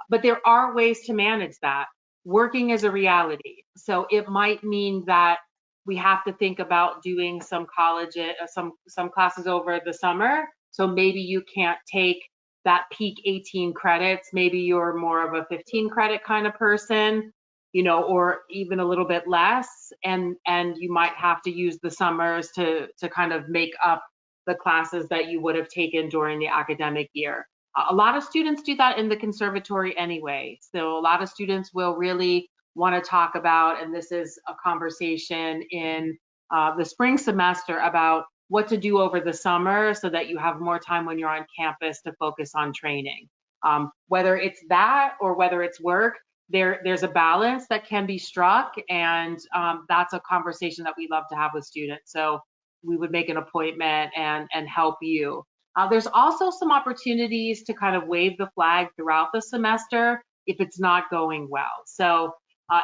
but there are ways to manage that. Working is a reality. So it might mean that we have to think about doing some some classes over the summer. So maybe you can't take that peak 18 credits. Maybe you're more of a 15 credit kind of person, you know, or even a little bit less. And you might have to use the summers to kind of make up the classes that you would have taken during the academic year. A lot of students do that in the conservatory anyway. So a lot of students will really want to talk about, and this is a conversation in the spring semester, about what to do over the summer so that you have more time when you're on campus to focus on training. Whether it's that or whether it's work, there's a balance that can be struck, and that's a conversation that we love to have with students. So we would make an appointment and help you. There's also some opportunities to kind of wave the flag throughout the semester if it's not going well. So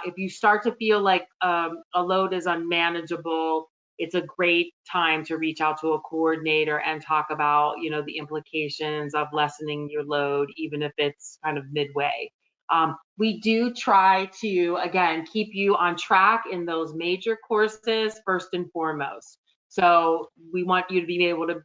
if you start to feel like a load is unmanageable, it's a great time to reach out to a coordinator and talk about, you know, the implications of lessening your load, even if it's kind of midway. We do try to, again, keep you on track in those major courses first and foremost. So we want you to be able to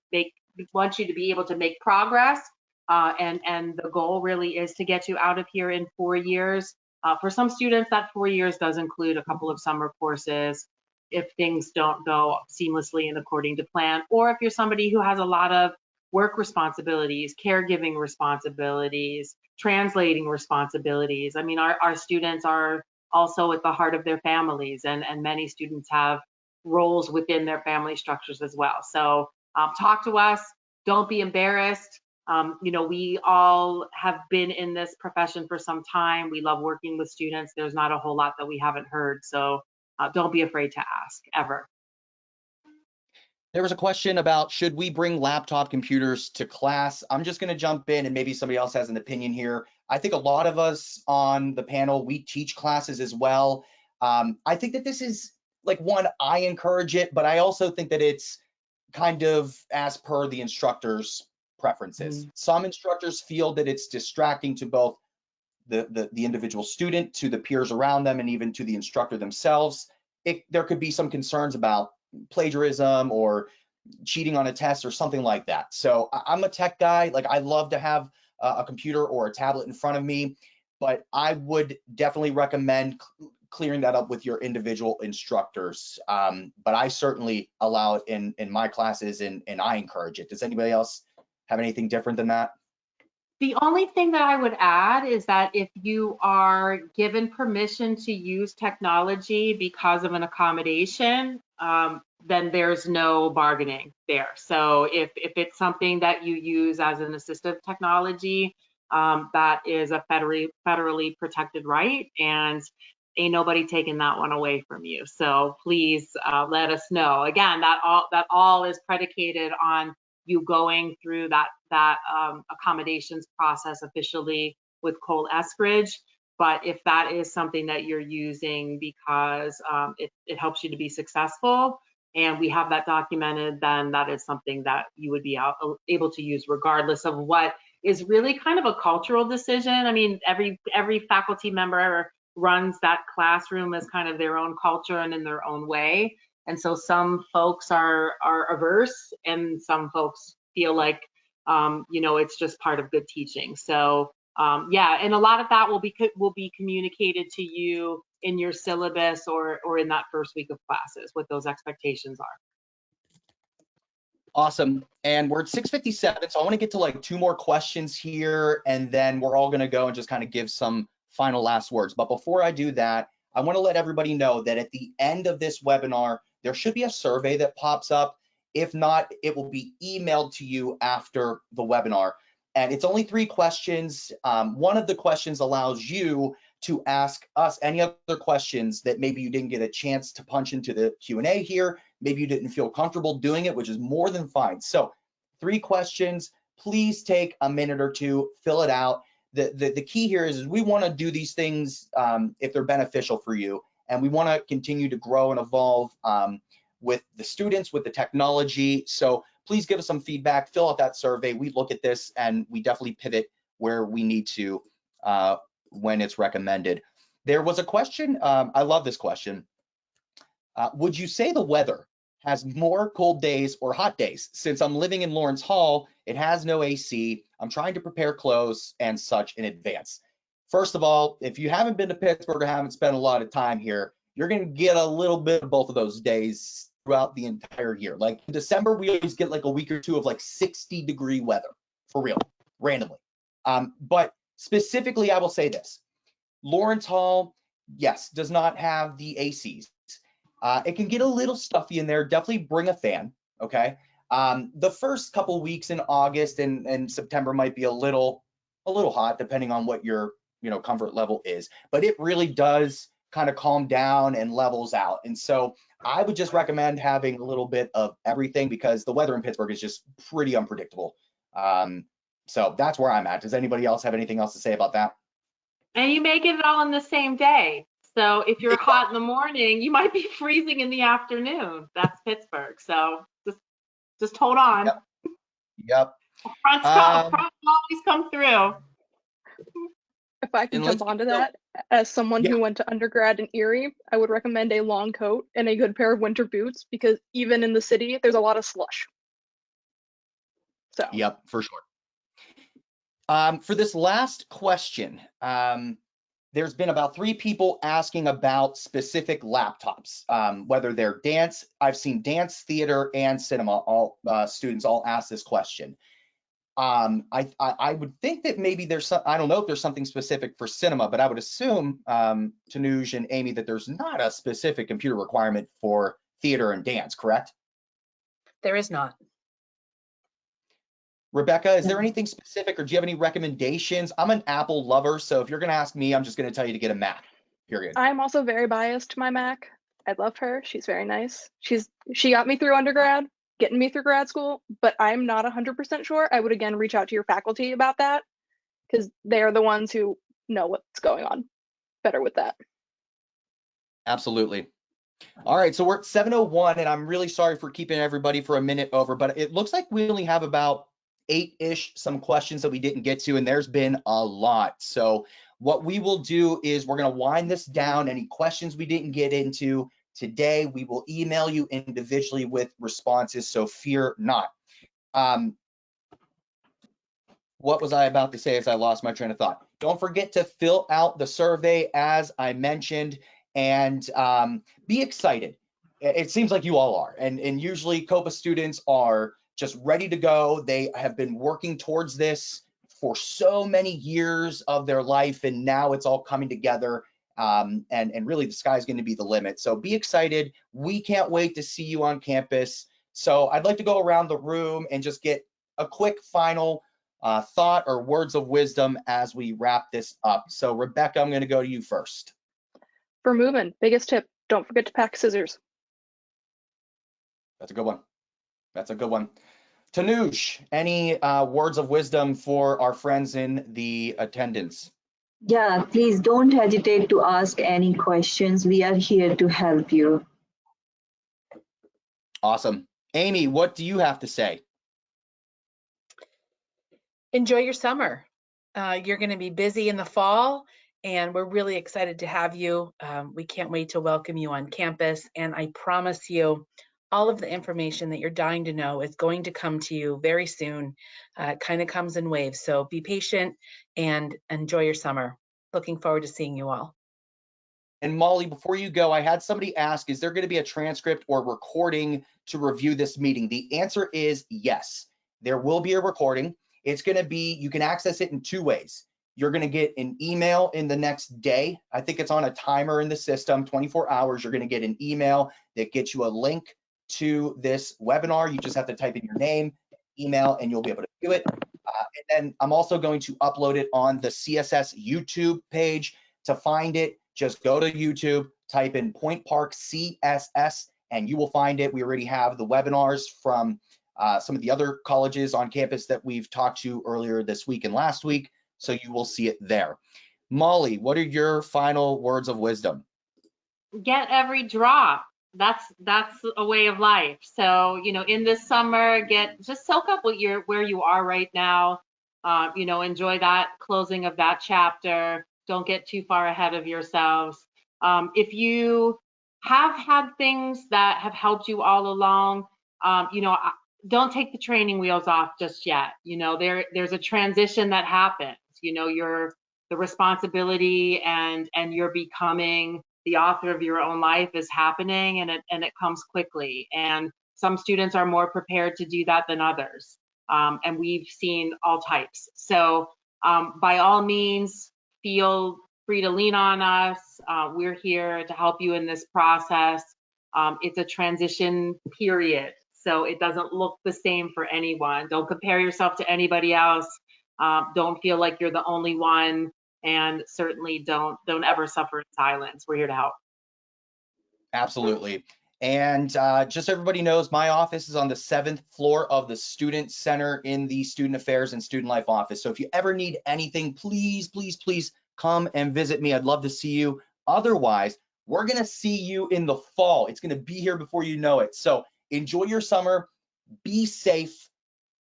make progress, and the goal really is to get you out of here in 4 years. For some students, that 4 years does include a couple of summer courses. if things don't go seamlessly and according to plan, or if you're somebody who has a lot of work responsibilities, caregiving responsibilities, translating responsibilities. I mean, our students are also at the heart of their families, and many students have roles within their family structures as well. So talk to us, don't be embarrassed. You know, we all have been in this profession for some time. We love working with students. There's not a whole lot that we haven't heard. So don't be afraid to ask, ever. There was a question about, should we bring laptop computers to class? I'm just going to jump in, and maybe somebody else has an opinion here. I think a lot of us on the panel, we teach classes as well. I think that this is, like, one, I encourage it, but I also think that it's kind of as per the instructor's preferences. Some instructors feel that it's distracting to both the individual student, to the peers around them, and even to the instructor themselves. There could be some concerns about plagiarism or cheating on a test or something like that. So I'm a tech guy. Like, I love to have a computer or a tablet in front of me, but I would definitely recommend clearing that up with your individual instructors. But I certainly allow it in my classes, and I encourage it. Does anybody else have anything different than that? The only thing that I would add is that if you are given permission to use technology because of an accommodation, then there's no bargaining there. So if it's something that you use as an assistive technology, that is a federally protected right, and ain't nobody taking that one away from you. So please let us know. Again, that all is predicated on you going through that accommodations process officially with Cole Eskridge. But if that is something that you're using because it helps you to be successful, and we have that documented, then that is something that you would be able to use regardless of what is really kind of a cultural decision. I mean, every faculty member runs that classroom as kind of their own culture and in their own way. And so some folks are averse, and some folks feel like, you know, it's just part of good teaching. So yeah, and a lot of that will be communicated to you in your syllabus or in that first week of classes, what those expectations are. Awesome. And we're at 6:57, so I want to get to like 2 more questions here, and then we're all going to go and just kind of give some final last words. But before I do that, I want to let everybody know that at the end of this webinar, there should be a survey that pops up. If not, it will be emailed to you after the webinar. And it's only 3 questions. One of the questions allows you to ask us any other questions that maybe you didn't get a chance to punch into the Q&A here. Maybe you didn't feel comfortable doing it, which is more than fine. So 3 questions. Please take a minute or 2, fill it out. The key here is we want to do these things if they're beneficial for you, and we want to continue to grow and evolve with the students, with the technology. So please give us some feedback, fill out that survey. We look at this and we definitely pivot where we need to when it's recommended. There was a question, I love this question. Would you say the weather has more cold days or hot days? Since I'm living in Lawrence Hall, it has no AC. I'm trying to prepare clothes and such in advance. First of all, if you haven't been to Pittsburgh or haven't spent a lot of time here, you're going to get a little bit of both of those days throughout the entire year. Like in December, we always get like a week or 2 of like 60-degree weather, for real, randomly. But specifically, I will say this. Lawrence Hall, yes, does not have the ACs. It can get a little stuffy in there. Definitely bring a fan, okay? The first couple weeks in August and September might be a little hot, depending on what your comfort level is. But it really does kind of calm down and levels out. And so I would just recommend having a little bit of everything, because the weather in Pittsburgh is just pretty unpredictable. So that's where I'm at. Does anybody else have anything else to say about that? And you may get it all in the same day. So if you're hot in the morning, you might be freezing in the afternoon. That's Pittsburgh. So just hold on. Yep. Fronts always come through. If I can jump onto that, as someone who went to undergrad in Erie, I would recommend a long coat and a good pair of winter boots, because even in the city, there's a lot of slush. So. Yep, for sure. For this last question, there's been about 3 people asking about specific laptops, whether they're dance. I've seen dance, theater, and cinema. All students all ask this question. I would think that maybe there's some, I don't know if there's something specific for cinema, but I would assume, Tanuj and Amy, that there's not a specific computer requirement for theater and dance, correct? There is not. Rebecca, is there anything specific, or do you have any recommendations? I'm an Apple lover, so if you're going to ask me, I'm just going to tell you to get a Mac, period. I'm also very biased to my Mac. I love her. She's very nice. She got me through undergrad, getting me through grad school, but I'm not 100% sure. I would again reach out to your faculty about that, because they're the ones who know what's going on better with that. Absolutely. All right, so we're at 7:01, and I'm really sorry for keeping everybody for a minute over, but it looks like we only have about 8-ish some questions that we didn't get to, and there's been a lot. So what we will do is we're going to wind this down. Any questions we didn't get into today, we will email you individually with responses, so fear not. What was I about to say as I lost my train of thought? Don't forget to fill out the survey, as I mentioned, and be excited. It seems like you all are, and usually COPA students are just ready to go. They have been working towards this for so many years of their life, and now it's all coming together, and really the sky's going to be the limit. So be excited. We can't wait to see you on campus. So I'd like to go around the room and just get a quick final thought or words of wisdom as we wrap this up. So Rebecca, I'm going to go to you first. For MoveIn, biggest tip, don't forget to pack scissors. That's a good one. That's a good one. Tanuj, any words of wisdom for our friends in the attendance? Yeah, please don't hesitate to ask any questions. We are here to help you. Awesome. Amy, what do you have to say? Enjoy your summer. You're going to be busy in the fall, and we're really excited to have you. We can't wait to welcome you on campus, and I promise you, all of the information that you're dying to know is going to come to you very soon. It kind of comes in waves, so be patient and enjoy your summer. Looking forward to seeing you all. And Molly, before you go, I had somebody ask, is there going to be a transcript or recording to review this meeting? The answer is yes. There will be a recording. It's going to be, you can access it in 2 ways. You're going to get an email in the next day. I think it's on a timer in the system, 24 hours. You're going to get an email that gets you a link to this webinar. You just have to type in your name, email, and you'll be able to do it. And then I'm also going to upload it on the CSS YouTube page. To find it, just go to YouTube, type in Point Park CSS, and you will find it. We already have the webinars from some of the other colleges on campus that we've talked to earlier this week and last week, so you will see it there. Molly, what are your final words of wisdom? Get every drop. That's a way of life. So, in this summer, just soak up where you are right now. Enjoy that closing of that chapter. Don't get too far ahead of yourselves. If you have had things that have helped you all along, don't take the training wheels off just yet. There's a transition that happens. The responsibility and you're becoming the author of your own life is happening, and it comes quickly. And some students are more prepared to do that than others. And we've seen all types. So by all means, feel free to lean on us. We're here to help you in this process. It's a transition period, so it doesn't look the same for anyone. Don't compare yourself to anybody else. Don't feel like you're the only one, and certainly don't ever suffer in silence. We're here to help. Absolutely. And just so everybody knows, my office is on the 7th floor of the Student Center in the Student Affairs and Student Life office. So if you ever need anything, please, please, please come and visit me. I'd love to see you. Otherwise, we're going to see you in the fall. It's going to be here before you know it. So enjoy your summer, be safe,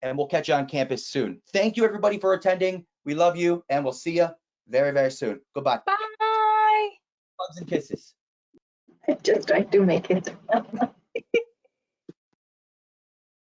and we'll catch you on campus soon. Thank you, everybody, for attending. We love you, and we'll see you very, very soon. Goodbye. Bye. Hugs and kisses. I just tried to make it.